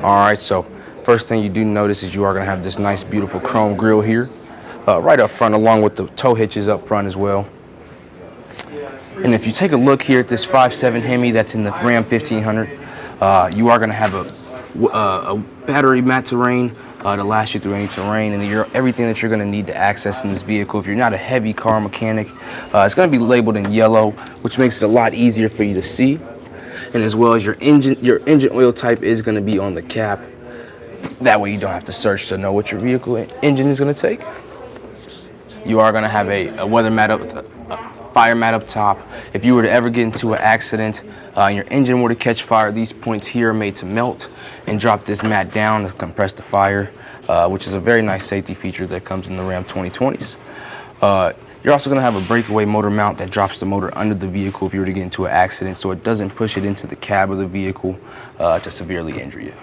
All right, so first thing you do notice is you are going to have this nice, beautiful chrome grille here, right up front, along with the tow hitches up front as well. And if you take a look here at this 5.7 Hemi that's in the Ram 1500, you are going to have a battery mat terrain to last you through any terrain, and everything that you're going to need to access in this vehicle. If you're not a heavy car mechanic, it's going to be labeled in yellow, which makes it a lot easier for you to see. And as well as your engine oil type is going to be on the cap. That way you don't have to search to know what your vehicle engine is going to take. You are going to have a weather mat fire mat up top. If you were to ever get into an accident, your engine were to catch fire, these points here are made to melt and drop this mat down to compress the fire, which is a very nice safety feature that comes in the Ram 2020s. You're also going to have a breakaway motor mount that drops the motor under the vehicle if you were to get into an accident, so it doesn't push it into the cab of the vehicle to severely injure you.